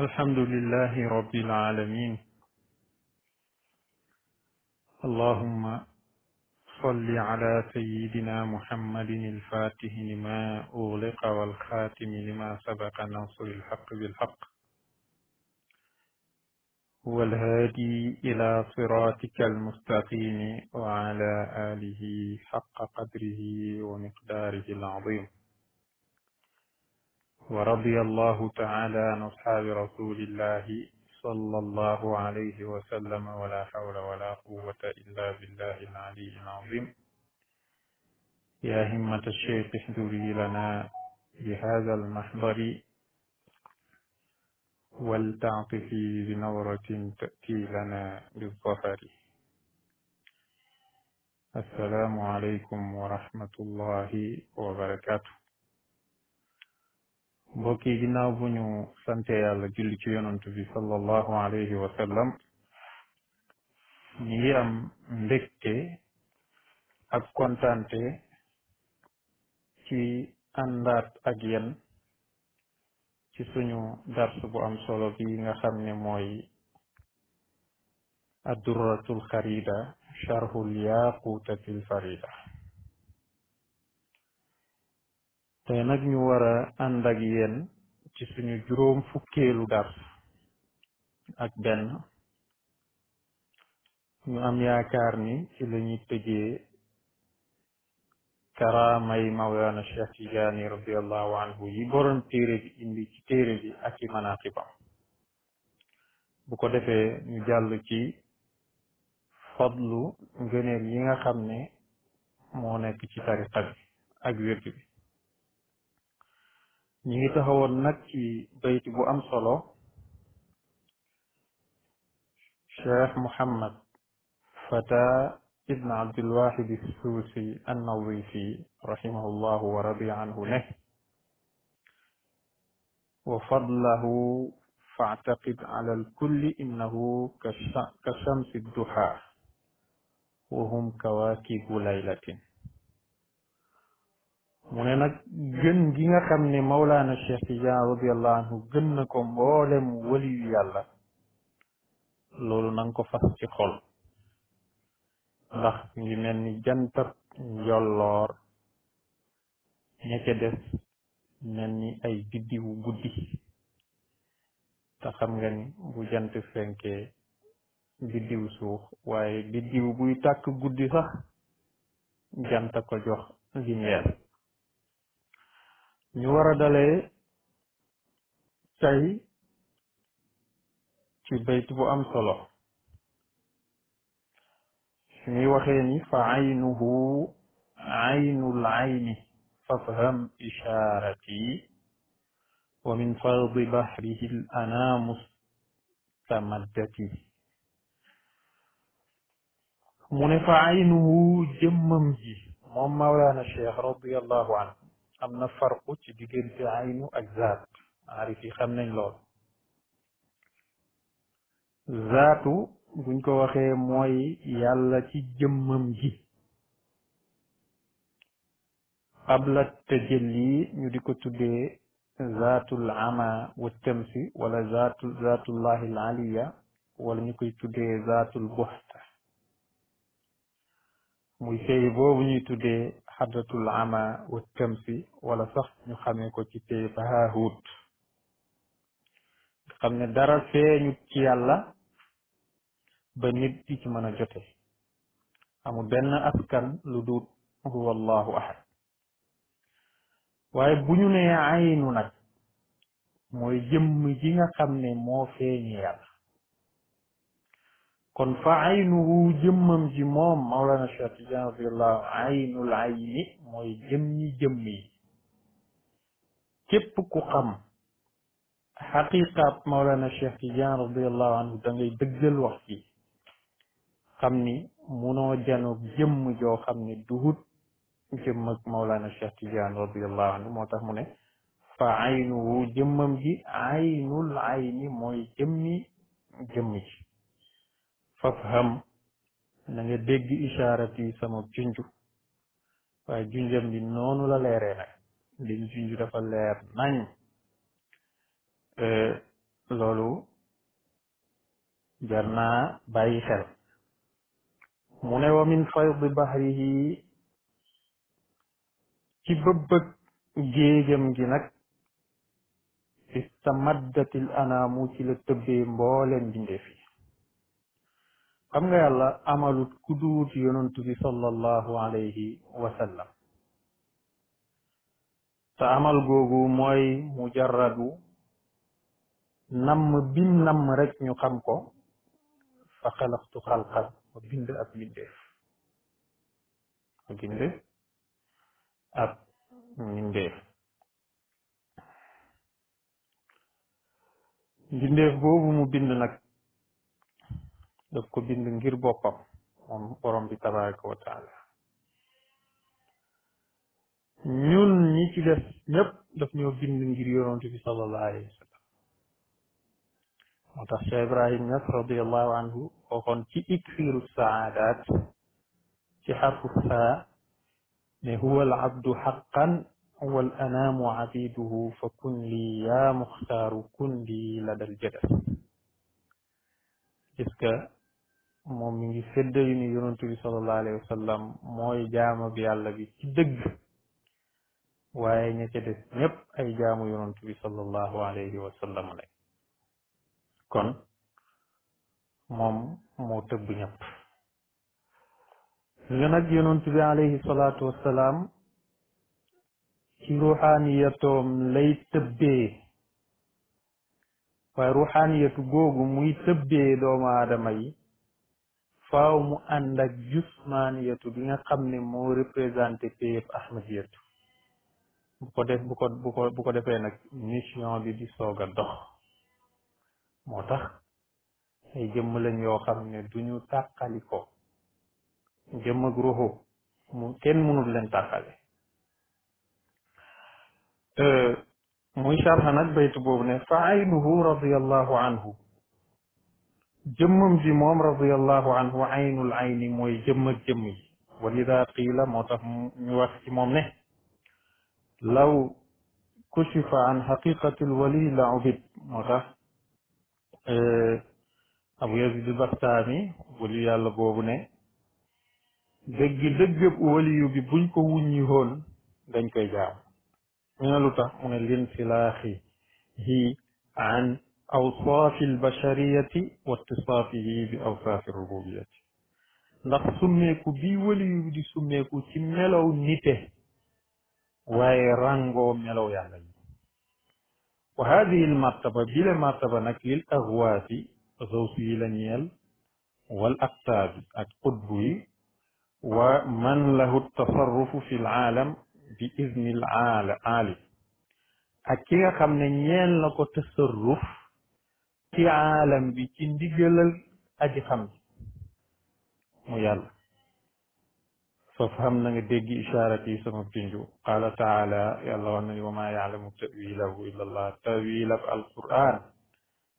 الحمد لله رب العالمين. اللهم صل على سيدنا محمد الفاتح لما أغلق والخاتم لما سبق ناصر الحق بالحق والهادي إلى صراطك المستقيم وعلى آله حق قدره ومقداره العظيم. ورضي الله تعالى عن أصحاب رسول الله صلى الله عليه وسلم ولا حول ولا قوة إلا بالله العلي العظيم. يا همة الشيخ احضري لنا بهذا المحضر ولتعطفي بنورة تأتي لنا بالظفر. السلام عليكم ورحمة الله وبركاته. mbokk yi ginnaaw bu ñu sante yàlla julli ci yonantu bi sallallahu alayhi wa sallam ñi ngi am mbégte ak kontante ci àndaat ak yéen ci suñu dars bu am solo bi nga xam ne mooy addurratul xarida sharhul yaqutatil farida. tey nag ñu war a ànd ak yéen ci suñu juróom fukkeelu dars ak benn. ñu am yaakaar ni ci la ñuy tëjee karaamay mawlana cheikh tijaani radiallahu anhu yi borom téere bi indi ci téere bi ak ci manaqibam. bu ko defee ñu jàll ci fadlu ngëneel yi nga xam ne moo nekk ci tariqa bi ak wérd bi. ñi ngi taxawoon nag ci bayt bu am solo cheikh muhammad fata ibn abdulwahid suusi annadifi rahimahullahu wa radiya anhu ne wa fadlahu faactaqid ala alkulli innahu ka shamsi duha wa hum kawakibu laylatin. mu ne nag gën gi nga xam ne Mawlaana Cheikh Tidiane radiallahu anhu gën na ko mboolem waliyu yàlla loolu na nga ko fas ci xol, ndax ngi mel ni jantab njolloor ña ca des mel ni ay biddiwu guddi. te xam nga ni bu jant fenkee biddiw suux, waaye biddiw buy tàkk guddi sax jant ko jox lumière. ñu war a dalee tey ci bayt bu am solo suñuy waxee ni fa aynuhu aynul ayni fafham isharati wa min fardi bahrihi al anaamu stamaddati. mu ne fa aynuhu jëmmam ji moom Mawlana Cheikh radiallahu anhu am na farqu ci diggante aynu ak zaat. aarif yi xam nañ lool. zaatu buñ ko waxee mooy yàlla ci jëmmam ji. qabla tajalli ñu di ko tuddee zaatul ama wa tamsi wala zaatullahi al aliya, wala ñu koy tuddee zaatul buxta. muy téye boobu ñuy tuddee xadratul ama wa tamsi, wala sax ñu xamee ko ci téye bahahut. xam ne dara feeñut ci yàlla ba nit di ci mën a jote. amul benn askan lu dul huwa allahu ahad. waaye bu ñu nee aynu nag mooy jëmm ji nga xam ne moo feeñi yàlla. kon fa aynuhu jëmmam ji moom Mawlana Cheikh Tidiane radiallahu aynul ayni mooy jëmmi jëmm yi. képp ku xam xaqiqaat Mawlana Cheikh Tidiane radiallahu anhu da ngay dëggal wax ci xam ni munoo janoog jëmm joo xam ne duhut jëmm ak Mawlana Cheikh Tidiane radiallahu anhu. moo tax mu ne fa aynuhu jëmmam ji aynul ayni mooy jëmmi jëmm ji. fafham na nga dégg isharat yi sama junju. waaye junjam bi noonu la leeree nag. li junju dafa leer nañ. loolu jar naa bàyyi xel mu ne wa min faydi bahrihi ci bëbbëg géejam gi nag istamaddatil anaamu ci la tëbbee mbooleen bindeef yi xam nga yàlla amalut ku duut yonantu bi sallallahu alayhi wa sallam te amal googu mooy mujarradu namm bim namm rek ñu xam ko fa xalaqtu xalqan ma bind ab mbindeef ma bind ab mbindeef mbindeef boobu mu bind nag daf ko bind ngir boppam moom borom bi tabaraka wa taala ñun ñi ci des ñëpp daf ñoo bind ngir yonantu bi sallallahu alayhi wa sallam moo tax Cheikh Ibrahim Niass radiallahu anhu waxoon ci iksiru saadat ci xarfu saa ne huwa al abdu xaqan wal anaamu abiduhu fa kun lii yaa muxtaaru kun lii la dal jadas est-ce que moom mi ngi séddali ni yonantu bi sallallahu alayhi wa sallam mooy jaama bi yàlla bi ci dëgg waaye ña ca des ñëpp ay jaamu yonantu bi sallallahu alayhi wa sallam lañ kon moom moo tëbb ñëpp nga nag yonantu bi alayhi salaatu wassalaam ci ruuxaaniyatoom lay tëbbee waaye ruuxaaniyatu googu muy tëbbee doomu aadama yi faaw mu ànd ak jusmaaniyatu bi nga xam ne moo représenté péyëb ahmadiyatu bu ko defee nag mission bi di soog a dox moo tax ay jëmm lañ yoo xam ne duñu tàqali ko jëmm ak ruuxu mu kenn mënul leen tàqale muy sharxa nag baytu boobu ne fa aynuhu radiallahu anhu jëmmam ji moom radiallahu anhu aynul ayni mooy jëmm ak jëmm yi walida qiila moo tax ñu wax ci moom ne law kushifa an xaqiqati lwali la ubid moo tax abu yazid bastami wali yàlla boobu ne dëggëb waliyu bi buñ ko wuññi woon dañ koy jaam ñu ne lu tax mu ne linsilaaxi hi an awsaafi albashariyati wa ittisaafihi bi awsaafi rububiyati ndax summeeku bi waliyu bi di summeeku ci melow nite waaye rangoo melow yàlla yi wa hadihi almartaba bile martaba nag lil agwaasi gawsi yi la ñeel wal aqtaabi ak qutbu yi wa man lahu tasarrufu fi alaalam bi izni aali ak ki nga xam ne ñeel na ko tasarruf ci aalam bi ci ndigalal aji xam mu yàlla fafham na nga dégg isharat yi sama junju qaala taala yàlla wax na ni wa maa yaalamu tawilahu illa allah tawilab alquran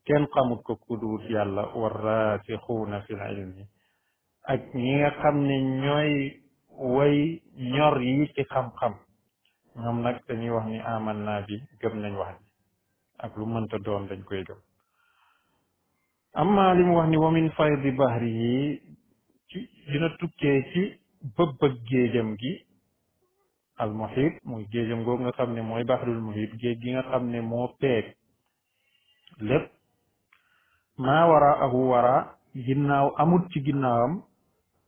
kenn xamut ko kuduut yàlla warraasixuuna fi l ilmi ak ñi nga xam ne ñooy way ñor yi ci xam-xam ñoom nag dañuy wax ni aman naa bi gëm nañ wax ni ak lu mënta doon dañ koy gëm amma li mu wax ni wa min faydi bahri yi ci dina tukkee ci bëbbëg géejam gi al muhit muy géejam googu nga xam ne mooy bahrul muhit géej gi nga xam ne moo peeg lépp maa wara ahu wara ginnaaw amut ci ginnaawam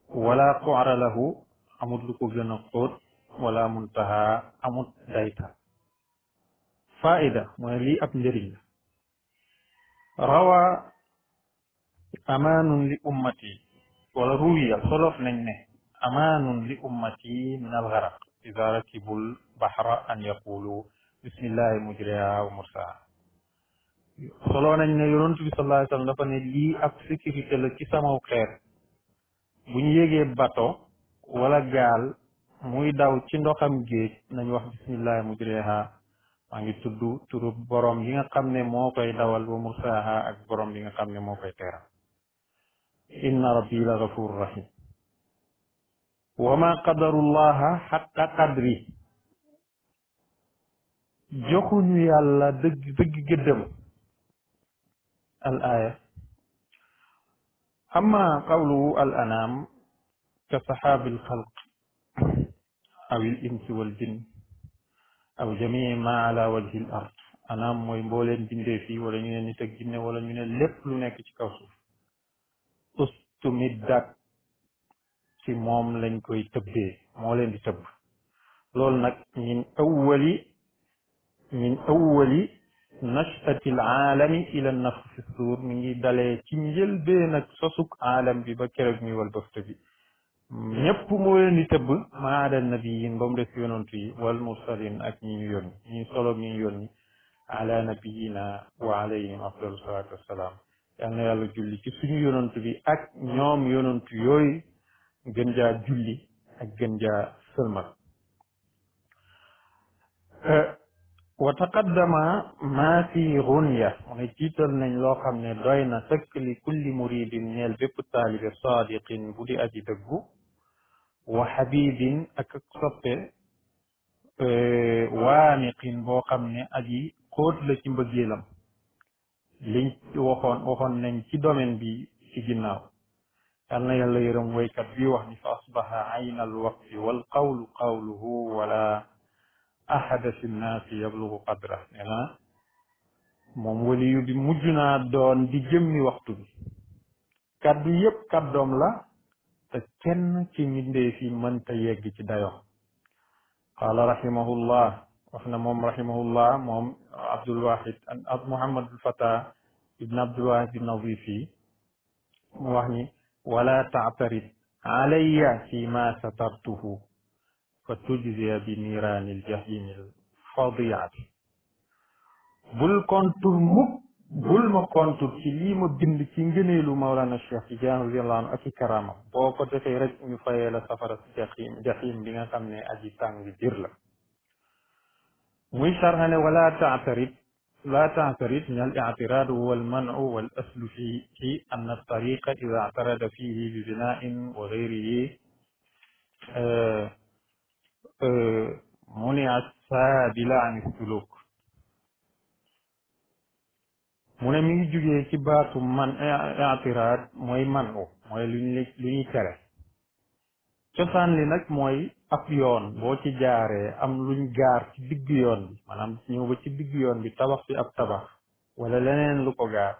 wala qoara lahu amut lu ko gën a xóot wala muntaha amut dayta faida mooy lii ab njëriñ la rawa amaanun li ummati wala ruwiya solof nañ ne amaanun li ummati min algaraq ida rakibul bahra an yaqulu bismillahi mujriha wa mursaha solo nañ ne yonent bi sallallahu alayhi wasallam dafa ne lii ab sécurité la ci samaw xeet bu ñu yégee bato wala gaal muy daw ci ndoxam géej nañ wax bismillahi mujriha maa ngi tudd turu borom yi nga xam ne moo koy dawal wa mursaha ak borom yi nga xam ne moo koy teeral inna rabbi la ghafur rahim wa ma qadarullaha xaqa qadri joxuñu yàlla dëgg gëddëm الآية أما قوله الأنام كصحاب الخلق أو الإنس والجن أو جميع ما على وجه الأرض أنام mooy mbooleen bindee fii wala ñu ne nit ak jinne wala ñu ne lépp lu nekk ci kaw suuf ustumiddat ci moom lañ koy tëbbee moo leen di tëbb loolu nag min awwali nashati al aalami ila nafx fi suur mi ngi dalee ci njëlbeen ak sosuk aalam bi ba keroog ñuy wal bafta bi ñëpp moo leen di tëbb maada nabiyin ba mu des yonantu yi wal mursalin ak ñi ñu yónni ñi soloog ñi ñu yónni ala nabiyina wa alayhim afdalu salatu wassalaam yal na yàlla julli ci suñu yonantu bi ak ñoom yonantu yooyu gën jaa julli ak gën jaa sëlmal wa taqaddama maa fi gunya mu ne jiital nañ loo xam ne doy na sëkk li kulli muridin ñeel bépp taalibe sadiqin bu di aji dëggu wa xabibin ak soppe waamiqin boo xam ne aji xóot la ci mbëggeelam liñ waxoon nañ ci domaine bi ci ginnaaw yal na yàlla yërëm waykat bi wax ni fa asbaha ayna alwaqfi wal qawlu qawluhu wala ahada fi nnaasi yablugu qadra nee na moom waliyu bi mujj naa doon di jëmmi waxtu bi kaddu yépp kaddoom la te kenn ci mbindee fi mënta yegg ci dayoom qaala rahimahullah wax na moom rahimahullah moom abdulwahid muhammadul fata ibn abdulwahid bin nadifi mu wax ni wala taatarid alayya fi ma satartuhu fa tujziya bi niiraanil jahimil fadiati bul kontur mukk bul ma kontur ci lii ma bind ci ngëneelu Mawlana Cheikh Tidiane radiyallahu anhu ak i karaamam boo ko defee rek ñu fayee la safara jahim bi nga xam ne aji tàng jër la muy sarxane wala taatarid لا تعترض من الاعتراض هو المنع والأصل في أن الطريق إذا اعترض فيه ببناء وغيره منع السابل عن السلوك mu ne mi ngi jugee ci baatu man i'tiraad mooy man mooy lu ñuy tere cosaan li nag mooy ab yoon boo ci jaaree am luñ gaar ci digg yoon bi maanaam ñëw ba ci digg yoon bi tabax fi ab tabax wala leneen lu ko gaar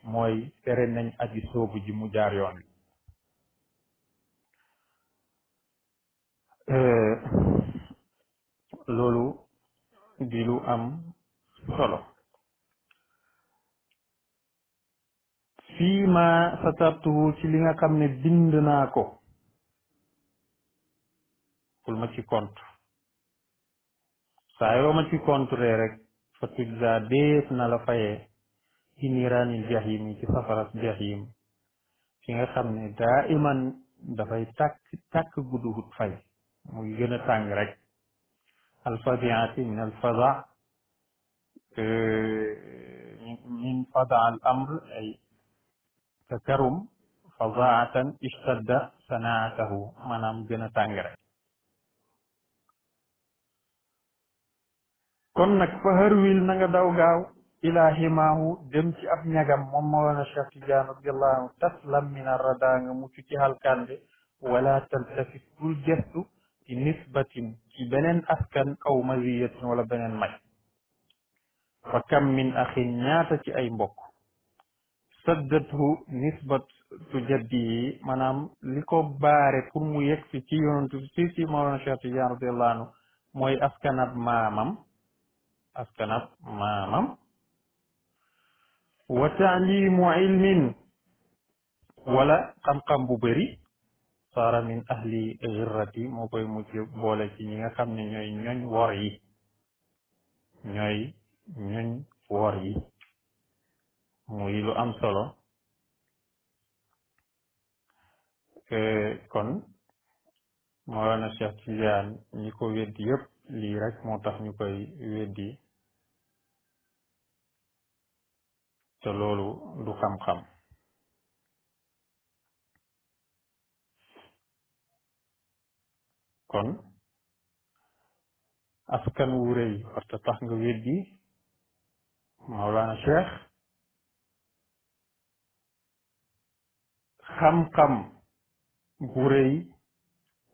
mooy tere nañ aji soobu ji mu jaar yoon bi loolu di lu am solo fii ma satartuhu ci li nga xam ne bind naa ko bul ma ci compte saa yoo ma ci contre rek fa tujza déef na la fayee ci niiraanil jahim yi ci safaras jahim fi nga xam ne daa iman dafay tàkk gudduhut fay muy gën a tàng rek alfadiati min alfada min fada al amr ay takarum fadaatan ishtadda sanaatahu maanaam gën a tàng rek kon nag fa harwil na nga daw gaaw ilaa himaahu dem ci ab ñagam moom Mawlana Cheikh Tidiane radiyallahu anhu taslam min arrada nga mucc ci halkande wala taltafit bul gestu ci nisbatin ci beneen askan aw maziyatin wala beneen may fa kam min axin ñaata ci ay mbokk saddatu nisbatu jaddi yi maanaam li ko baare pour mu yegg si ci yonantu ci Mawlana Cheikh Tidiane radiyallahu anhu mooy askanab maamam wa taalimu ilmin wala xam-xam bu bëri saara min ahli xirrati moo koy mujj boole ci ñi nga xam ne ñooy ñoñ wor yi muy lu am solo kon Mawlana Cheikh Tidiane ñi ko weddi yëpp lii rek moo tax ñu koy weddi te loolu du xam-xam kon askan wu rëy warta tax nga weddi Mawlana Cheikh xam-xam bu rëy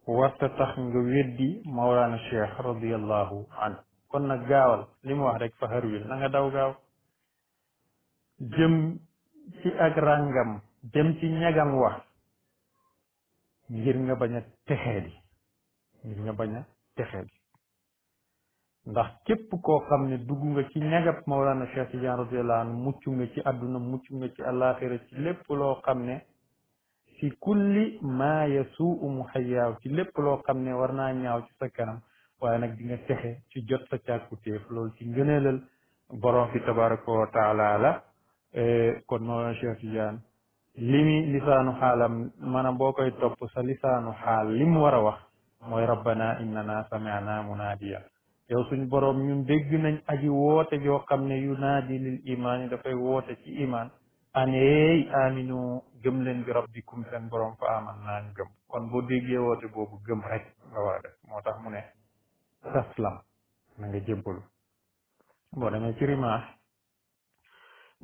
warta tax nga weddi Mawlana Cheikh radiallahu anhu kon nag gaawal li mu wax rek fa harwil na nga daw gaaw jëm ci ak ràngam jëm ci ñagam wax ngir nga bañ a texeedi ngir nga bañ a texeedi ndax képp koo xam ne dugg nga ci ñagab Mawlana Cheikh Tidiane radiallahu anhu mucc nga ci àdduna mucc nga ci àllaaxira ci lépp loo xam ne fi kulli ma yasuu muhayyaaw ci lépp loo xam ne war naa ñaaw ci sa kanam waaye nag di nga texe ci jot sa càkkutéef loolu ci ngëneelal borom fi tabaraka wa taala la kon Mawlana Cheikh Tidiane limi lisaanu xaalam maanaam boo koy topp sa lisaanu xaal li mu war a wax mooy rabbana innana sami'na munaadiyan yow suñ borom ñun dégg nañ aji woote joo xam ne yunaadi lil imaan yi dafay woote ci imaan aneey aminu gëm leen bi rabbikum seen borom fa aman naa ñu gëm kon boo déggee woote boobu gëm rek nga war a def moo tax mu ne taslam na nga jébbalu boo demee ci rimaax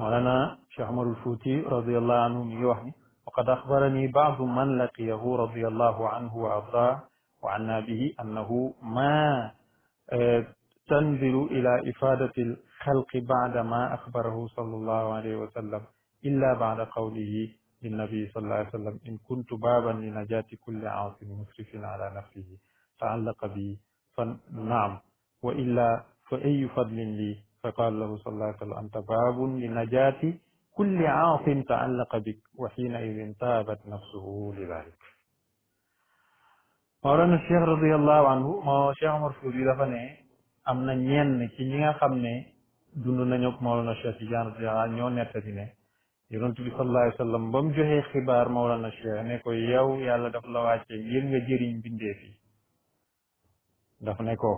مولانا شيخ عمر الفوتي رضي الله عنه يوحي وقد أخبرني بعض من لقيه رضي الله عنه وأرضاه وعنا به أنه ما تنزل إلى إفادة الخلق بعد ما أخبره صلى الله عليه وسلم إلا بعد قوله للنبي صلى الله عليه وسلم إن كنت بابا لنجاة كل عاص مسرف على نفسه تعلق بي فنعم وإلا فأي فضل لي فقال له صلى الله عليه وسلم أنت باب لنجاة كل عاص تعلق بك وحينئذ تابت نفسه لذلك مولانا الشيخ رضي الله عنه ما شيخ عمر فوتي dafa ne am na ñenn ci ñi nga xam ne dund nañu ak Mawlana Cheikh Tidiane radiyallahu anhu ñoo nettali ne yonent bi sallallahu alayhi wa sallam ba mu joxee xibaar Mawlana Cheikh ne ko yow yàlla daf la wàcce ngir nga jëriñ bindee fi daf ne ko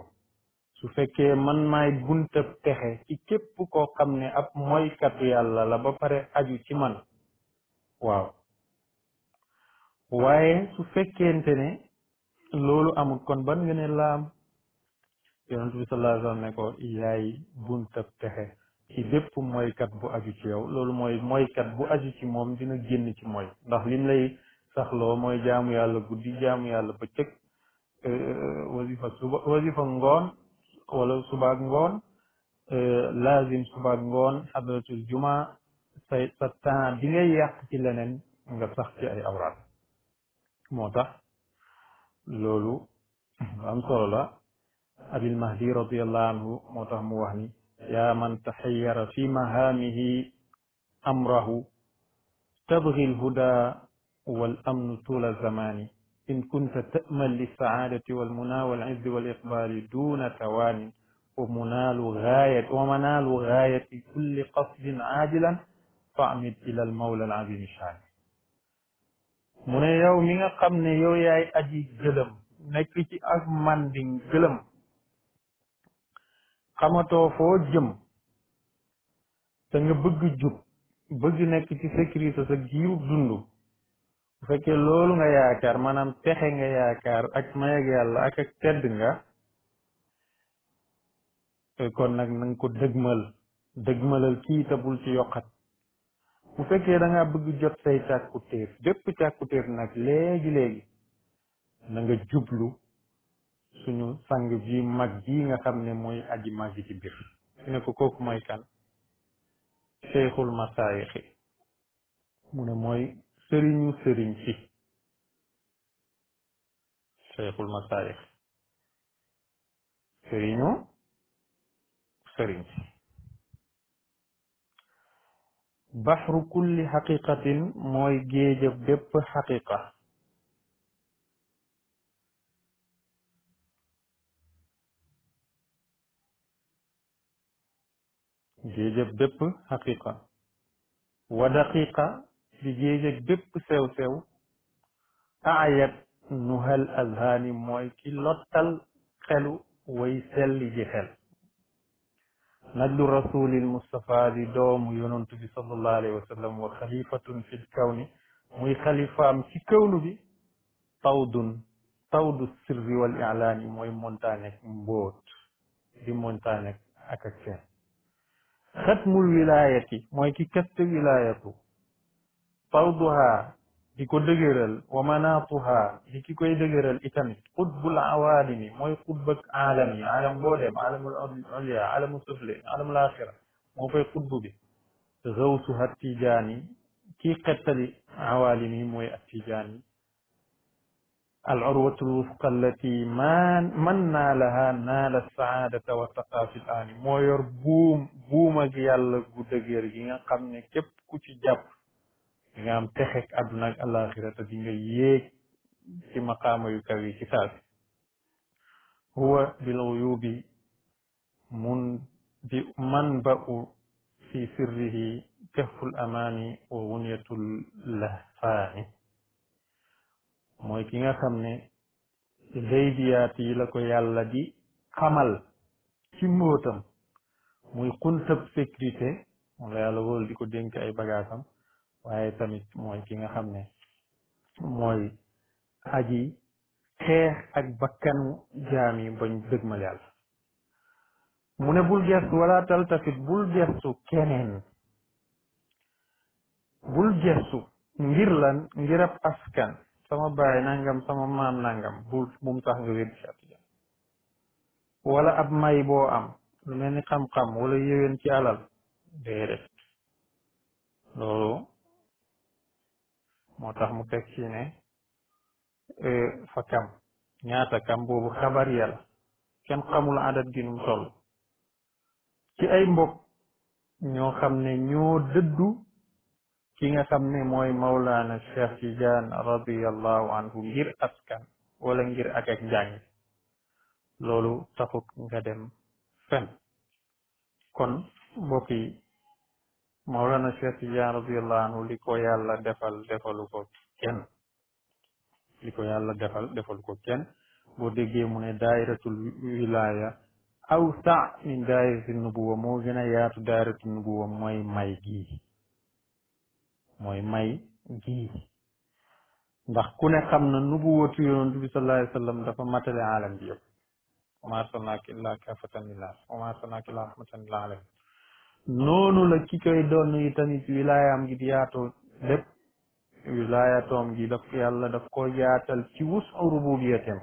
su fekkee man maay buntab texe ci képp koo xam ne ab moykatu yàlla la ba pare aju ci man waaw waaye su fekkente ne loolu amul kon ban nga ne la am yonent bi sallallahu alayhi wa sallam ne ko yaay buntab texe ci bépp moykat bu aju ci yow loolu mooy moykat bu aju ci moom dina génn ci mooy ndax lim lay saxloo mooy jaamu yàlla guddi jaamu yàlla bëccëg wasifa suba wasifa ngoon wala subaak ngoon lazim subaak ngoon hadratul juma sa temps bi ngay yàq ci leneen nga sax ci ay awraat moo tax loolu am solo la abil mahdi radiallahu anhu moo tax mu wax ni yaa man taxayyara fi mahaamihi amrahu tabgi alhuda wal amnu tula zamani إن كنت تأمل للسعادة والمنى والعز والإقبال دون توان ومنال غاية كل قصد عاجلا فاعمد إلى المولى العظيم الشان من يوم قمن يو ياي أجي جلم نكتي أغمان دين جلم قمتو فو جم تنگ بغ جب بغ نكتي سكريتا سجيو دندو bu fekkee loolu nga yaakaar maanaam texe nga yaakaar ak mayeg yàlla ak tedd nga kon nag na nga ko dëgmalal kii tabul ci yokkat bu fekkee da ngaa bëgg jot say càkkutéef bépp càkkutéef nag léegi na nga jublu suñu sang bi mag ji nga xam ne mooy aji mag ci biir su ne ko kooku mooy kan cheikhul masaayixi mu ne mooy sëriñu sëriñ si cheikhul masaayix sëriñu sëriñ si baxru kulli xaqiqatin mooy géejëb bépp xaqiqa géejëb bépp xaqiqa wa daqiqa di géejëb bépp sew-sew ayat nuhal azhaani mooy ki lottal xelu way selli ji xel najlu rasulil mustafa di doomu yonantu bi sallallahu alayhi wa sallam wa xalifatun fil kawni muy xalifaam ci kawnu bi tawdu sirri wal i'laani mooy montagne ak mbóot di montagne ak seen xatmul wilayati mooy ki kaste wilayatu tawduha di ko dëgëral wa manaatuha di ki koy dëgëral itamit xutbul awaalimi mooy xutbak aalam yi aalam boo dem aalamul ulya aalamul sufli aalamul axira moo fay xutbu bi gawsuha tijaani kii xettali awaalim yi mooy at tijaani al urwatul wufqa allati man naalaha naala saadata wa taqa fi l aani moo yor buum ak yàlla gu dëgër gi nga xam ne képp ku ci jàpp di nga am texek àdduna ak alaxira te di nga yéeg ci maqaama yu kaw yi ci saasi huwa bil uyubi bi manba'u fi sirrihi kahful amaani wa gunyatul lahfaani mooy ki nga xam ne gaybiyaat yi la ko yàlla di xamal ci mbóotam muy xuntab sécurité moom la yàlla wóolu di ko dénk ay bagaasam waaye tamit mooy ki nga xam ne mooy aji xeex ak bakkanu jaam yi bañ dëgmal yàlla mu ne bul gestu wala taltafit bul gestu keneen bul gestu ngir lan ngir ab askan sama baay nangam sama maam nangam bum tax nga wér ci wala ab may boo am lu mel ni xam-xam wala yéwén ci alal déedéet loolu moo tax mu teg ci ne fa kam ñaata kam boobu xabar yàlla kenn xamul adat gi num toll ci ay mbokk ñoo xam ne ñoo dëddu ki nga xam ne mooy Mawlana Cheikh Tidiane radiyallahu anhu ngir askan wala ngir ak njàng loolu taxut nga dem fen kon mbokk yi Mawlana Cheikh Tidiane radiyallahu anhu li ko yàlla defal defalu ko kenn li ko yàlla defalu ko kenn boo déggee mu ne daayiratul wilaya awsa min daayiratul nubuwa moo gën a yaatu daayiratul nubuwa mooy may gii ndax ku ne xam na nubuwatu yonent bi sallallahu alayhi wa sallam dafa matale aalam bi yëpp wa ma arsalnaaka illaa kaafatan linnaas wa ma arsalnaaka illaa rahmatan lil aalamiin noonu la ki koy doon yi tamit wilaayaam gi di yaatoo lépp wilaayatoom gi yàlla daf ko yaatal ci wusu rububiyatem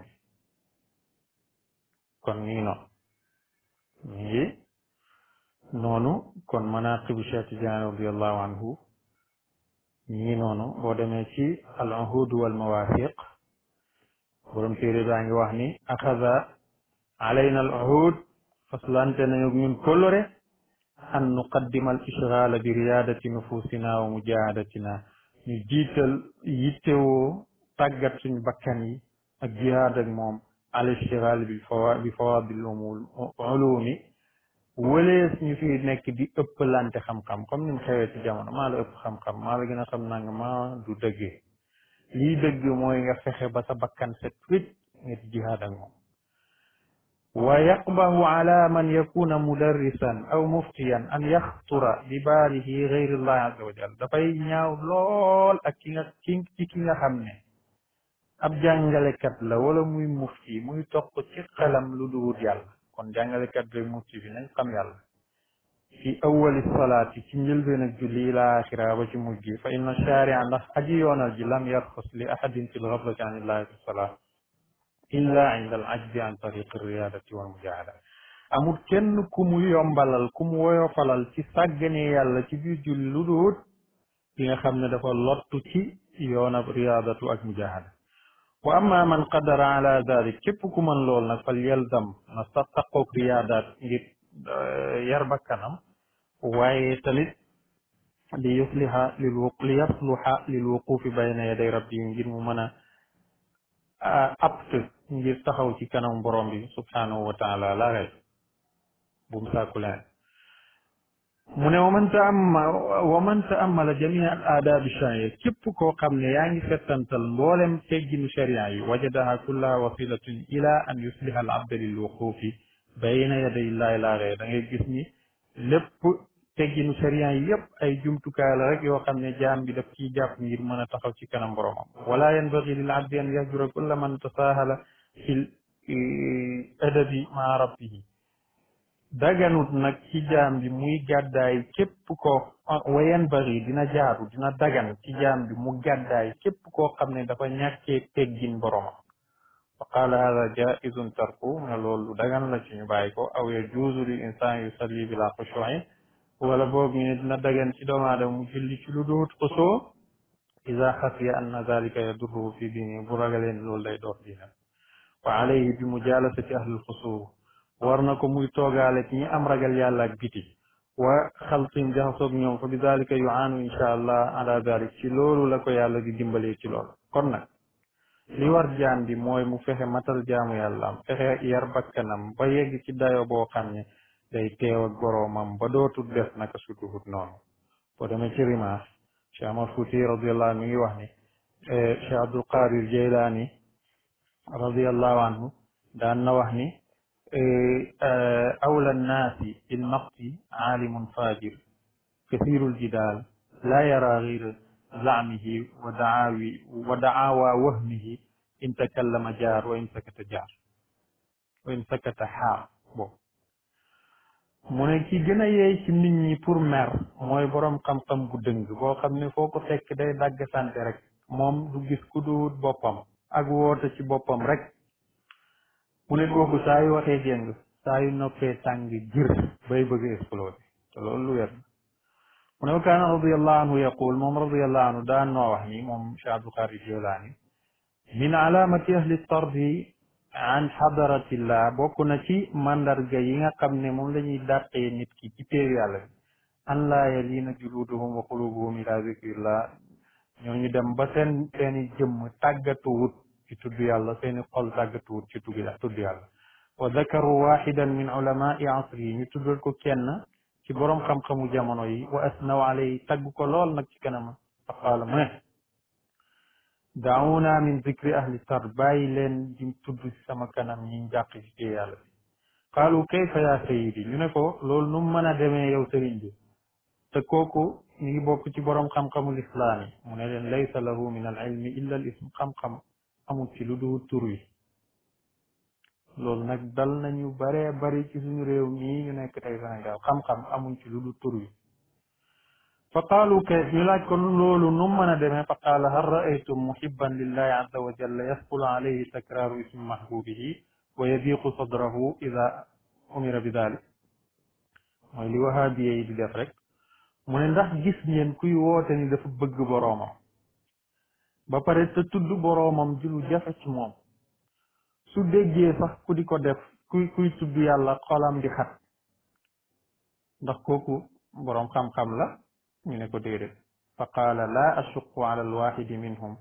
kon noonu kon manaaqibu Cheikh Tidiane radiyallahu anhu noonu boo demee ci al uhud wal mawaafiq borom téere baa ngi wax ni axada alayna al uhud faslante nañu ñun kóllëre an nuqaddima al ishgaala bi riyaadati nufusina wa mujaahadatina ñu jiital yittewoo tàggat suñu bakkan yi ak jihaad ak moom al ishgaal bi fawaadil ulumi wëlees ñu fi nekk di ëppalante xam-xam comme ni mu xewee ci jamono maa la ëpp xam-xam maa la gën a xam nanga maa du dëggee lii dëgg mooy nga fexe ba sa bakkan set wécc nga ci jihaad ak moom wa yaqbahu ala man yakuna mudarrisan aw muftiyan an yaxtura bi baalihi gayrillahi azza wa jal dafay ñaaw lool ak ki nga xam ne ab jàngalekat la wala muy mufti muy toq ci xelam lu duwut yàlla kon jàngalekat bi mufti bi nañ xam yàlla fi awali salaati ci njëlbeen ak julli ila axira ba ci mujj gi fa inna sharia ndax aji yoonal ji lam yarxus li ahadin fi lgaflati an illahi fi salaat illa inda al ajzi an tariqi riyadati wal mujahada amul kenn ku mu yombalal ku mu woyofalal ci sàggane yàlla ci biir julli lu duut ki nga xam ne dafa lottu ci yoonab riyadatu ak mujahada wa amma man qadara ala dalik képp ku mën lool nag fal yalzam na sa taqoog riyaadaat ngir yar bakkanam waaye tamit li yasluha lil wuqufi bayna yaday rabbi ngir mu mën a apte ngir taxaw ci kanam borom bi subhanahu wa taala la rek bu mu sàkku leen mu ne wa man ta'ammala jamia al aadabi sharia képp koo xam ne yaa ngi settantal mboolem tegginu sharia yi wajadaha kullaha wasilatun ila an yusliha al abda lil wuqufi bayna yaday illahi la rek da ngay gis ni lépp tegginu sharia yi yëpp ay jumtukaay la rek yoo xam ne jaam bi daf ciy jàpp ngir mën a taxaw ci kanam boromam wala yanbaghi lil abdi an yahjura kulla man tasahala fil adabi ma rabbihi daganut nag ci jaam bi muy gàddaay képp koo wayen bari dina jaaru dina dagan ci jaam bi mu gàddaay képp koo xam ne dafa ñàkkee teggin boromam fa qaala hada jaizun tarku ne loolu dagan la ci ñu bàyyi ko aw yajuuzu lil insaan yusalli bila xushuin wala boog ñu ne dina dagan ci doomu aadama mu julli ci lu duut xusoo ida xasiya anna dalika yadurruhu fi diini bu ragalee ne loolu day door diinam wa alayhi bi mujalasati ahlil xusuu war na ko muy toogaale ci ñi am ragal yàlla ak biti wa xaltin jaxasoog ñoom fa bi dalika yuaanu insha allah ala dalik ci loolu la ko yàlla di dimbalee ci loolu kon nag li war jaam bi mooy mu fexe matal jaamu yàlla am fexe yar bakkanam ba yegg ci dayo boo xam ne day teew ak boroomam ba dootul def naka suduhut noonu boo demee ci rimaas Cheikh Amar Fouti radiallahu anhu mi ngi wax ni Cheikh Abdul Qadir Jeylaani radiallahu anhu daan na wax ni awla nnaasi bil maqti aalimun fajir kasirul jidaal laa yara gayra zamihi wa daawa wahmihi in takallama jaar wa in sakata jaar wa in sakata xaar boobu mu ne ki gën a yeey ci nit ñi pour mer mooy boroom xam-xam gu dëng boo xam ne foo ko fekk day dagg sante rek moom du gis ku duut boppam ak woote ci boppam rek mu ne kooku saa yu waxee jéng saa yu noppee tàng jir bay bëgg explosé te loolu lu wér mu ne wa kaana radiallahu anhu yaqul moom radiallahu anhu daan noo wax ni moom Cheikh Abdul Qadir Jilani min alaamati ahli tardi an xadaratillah bokk na ci mandarga yi nga xam ne moom la ñuy dàqee nit ki ci péew yàlla bi an laa yaliina juluduhum wa qulubuhum ila zikrillah ñooñu dem ba seeni jëmm tàggatuwut ci tudd yàlla seeni xol tàggatuwut ci tudd yàlla wa dakaru waxidan min ulamai asri ñu tuddal ko kenn ci boroom xam-xamu jamono yi wa asnaw alayhi tagg ko lool nag ci kanam fa qaala mu ne daawuna min zikri ahli tar bàyyi leen di tudd ci sama kanam ñi njàq ci téye yàlla bi qaalu kayfa ya sayidi ñu ne ko loolu nu mu mën a demee yow sëriñ bi te kooku ñu ngi bokk ci boroom xam-xamul islaam yi mu ne leen laysa lahu min al ilmi illa al ism xam-xam amul ci lu dul tur wi loolu nag dal nañu baree bari ci suñu réew mii ñu nekk tey Sénégal xam-xam amuñ ci lu dul tur wi fa qaalu kayf ñu laaj ko loolu nu mën a demee fa qaala hal raaytum muhibban lillahi azza wa jalla yasqulu alayhi takraaru ismi mahbubihi wa yadiqu sadrahu ida umira bi dalik mooy li wahaabiye yi di def rek mu ne ndax gis ngeen kuy woote ni dafa bëgg boroomam ba pare te tudd boroomam ji lu jafe ci moom su déggee sax ku di ko def kuy tudd yàlla xolam di xat ndax kooku boroom xam-xam la ñu ne ko déedéet fa qaala laa ashuqu ala alwaxidi minhum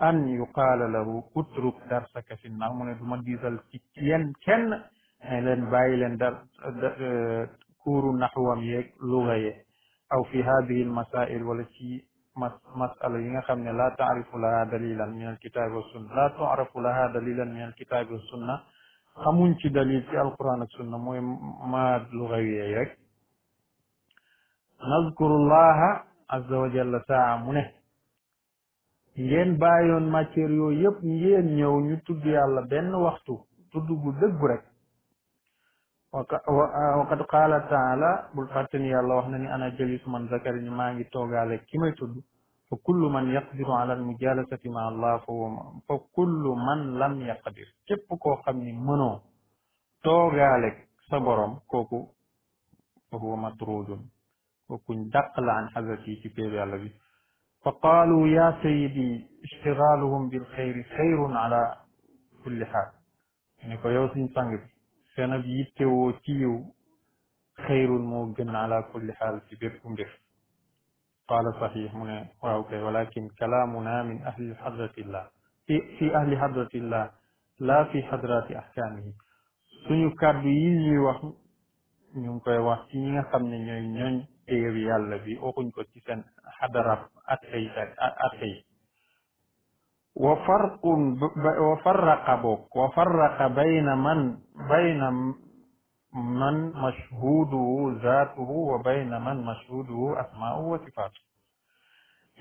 an yuqaala lahu utruk darsaka fi nnar mu ne du ma diisal ci yenn kenn ne leen bàyyi leen kuuru naxwam yeeg luga ye aw fi hadihi almasail wala ci masala yi nga xam ne laa taarifu laha dalilan min alkitabi wa sunna laa tuarafu laha dalilan min alkitabi wa sunna xamuñ ci dalil ci alquran ak sunna mooy ma lugawiye rek nazkurullaha azza wa jalla saa mu ne ngeen bàyyoon matière yooyu yëpp ngeen ñëw ñu tudd yàlla benn waxtu tudd gu dëggu rek wa qad qaala taala bul fàtte ni yàlla wax na ni ana jalisu man zakari ni maa ngi toogaale ki may tudd fa kullu man yaqdiru ala al mujalasati ma allah fa kullu man lam yaqdir képp koo xam ni mënoo toogaale sa borom kooku fa huwa matrudun kookuñ dàq la an xasati ci péeb yàlla bi fa qaalu ya sayidi ishtigaaluhum bil xayri xayrun ala kulli xaal ne ko yow suñ sang bi seen ab yittewoo ci yiw xayrun moo gën ala kulli xaal ci bépp mbir qaala saxiix mu ne waaw kay walakin kalaamuna min ahli hadratillah fi ahli hadratillah laa fi hadrati ahkaamihi suñu kàddu yi ñuy wax ñu ngi koy wax ci ñi nga xam ne ñooy ñooñ téyebi yàlla bi waxuñ ko ci seen xadarab attey wa farraqa bayna man mashhuduhu zaatuhu wa bayna man mashhuduhu asmaa'uhu wa sifaatuhu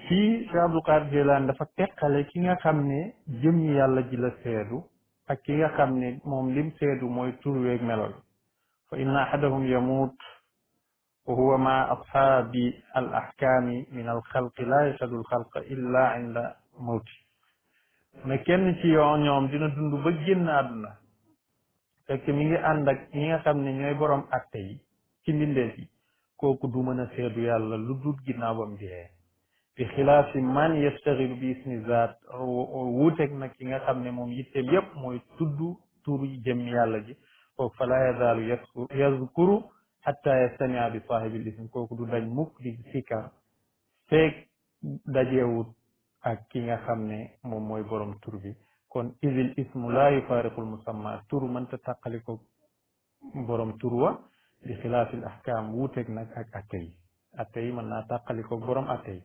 fii Cheikh Abdul Qadir Jilani dafa teqale ki nga xam ne jëmmi yàlla ji la seedu ak ki nga xam ne moom lim seedu mooy tur weeg melo fa inna ahadahum yamut wa huwa ma ashaabi al ahkaami min al xalqi la yashhadu al xalqa illa inda mawti ne kenn ci yoo ñoom dina dund ba génn àdduna fekk mi ngi ànd ak ñi nga xam ne ñooy borom atte yi ci mbindeef yi kooku du mën a seedu yàlla lu dul ginnaaw bam dee bi xilaafi man yastaxilu bi ismi zaat wuuteeg nag ki nga xam ne moom yitteem yépp mooy tudd turu jëm yàlla ji kooku fa laa yazaalu yazkuru xatta yastamia bi saahibil ism kooku du dañ mukk di sikkar feek dajeewut ak ki nga xam ne moom mooy borom tur bi kon isil ismu laa yufaariqul musamma tur mënta tàqaliko borom tur wa bi xilaafil ahkaam wuuteeg nag ak atte yi mën naa tàqaliko borom atte yi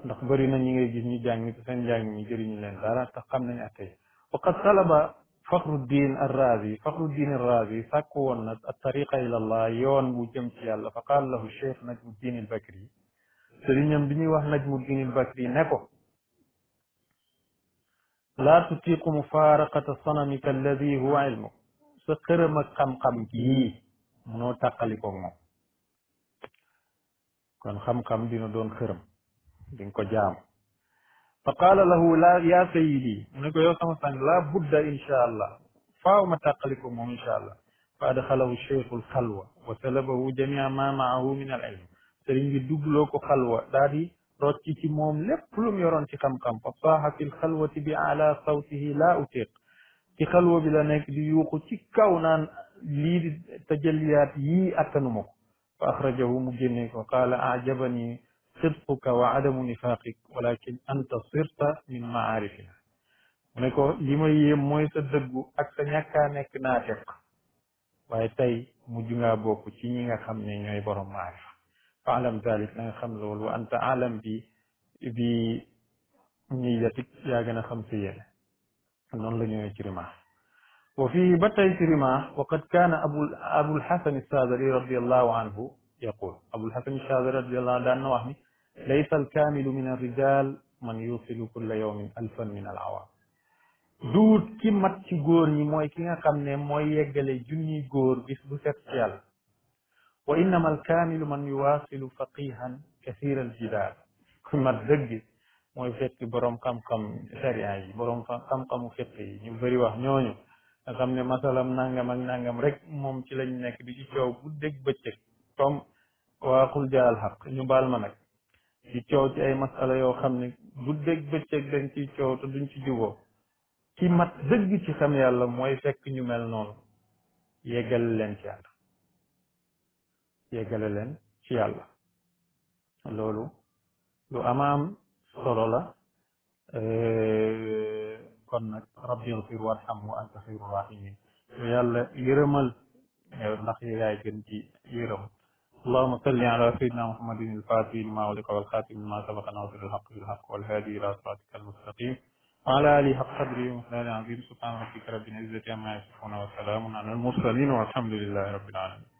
ndax bëri na ñi ngay gis ñu jàng te seen njàng mi jëriñu leen dara te xam nañ atte yi wa qad talaba fakhruddin arrazi sàkku woon na at-tariqa ila allah yoon bu jëm ci yàlla fa qaala lahu cheikh najmuddin al bakri sëriñam bi ñuy wax najmuddin al bakri ne ko laa tutiqu mufaaraqata sanamika alladi huwa ilmuk sa xërëm ak xam-xam gii munoo tàqalikoog moom kon xam-xam dina doon xërëm di nga ko jaam fa qaala lahu la ya sayidi mu ne ko yow sama sang la budda insha allah faaw ma tàqalikoog moom insha allah fa adxalahu cheikhu alxalwa wa salabahu jamia ma maahu min al ilm sëriñ bi dugloo ko xalwa daa di rocci ci moom lépp lu mu yoroon ci xam-xam fa saaxa fi lxalwati bi ala sawtihi la utiq ci xalwa bi la nekk di yuuxu ci kaw naan lii di tajalliyaat yii attanuma ko fa axrajahu mu génne ko qaala ajabani sidquka wa adamu nifaqik walakin anta sirta min maarifina mu ne ko li ma yéem mooy sa dëggu ak sa ñàkkaa nekk naafiq waaye tey mujj ngaa bokk ci ñi nga xam ne ñooy borom maarifa fa alam dalik na nga xam loolu wa anta alam bi niyatik yaa gën a xam sa yéene noonu la ñëwee ci rimaax wa fii ba tey ci rimaax wa qad kaana abulxasan alsaadali radiallahu anhu yaqul abulxasan alsaadali radiallahu daan na wax ni laysa alkaamilu min alrijal man yusilu kulla yawmin alfan min alawaam duut ki mat ci góor ñi mooy ki nga xam ne mooy yeggale junniy góor bis bu set ci yàlla wa innama alkaamilu man yuwaasilu faqihan kasira aljidaal ku mat dëgg mooy fekk boroom xam-xam sharia yi boroom xam-xamu fiq yi ñu bëri wax ñooñu nga xam ne masalam nangam ak nangam rek moom ci lañ nekk di ci coow bu dégg bëccëg comme waa xul jaal xaq ñu baal ma nag di coow ci ay masala yoo xam ne bu dégg bëccëg dañ ciy coow te duñ ci juboo ki mat dëgg ci xam yàlla mooy fekk ñu mel noonu yeggale leen ci yàlla yeggale leen ci yàlla loolu lu amaam solo la kon nag rabbi ighfir warham wa anta xayru rahimin yàlla yërëmal ndax yaay gën ci yërëm اللهم صل على سيدنا محمد الفاتح لما أغلق والخاتم لما سبق ناصر الحق بالحق والهادي إلى صراطك المستقيم وعلى آله حق قدره ومقداره العظيم سبحان ربك رب العزة عما يصفون وسلام على المرسلين والحمد لله رب العالمين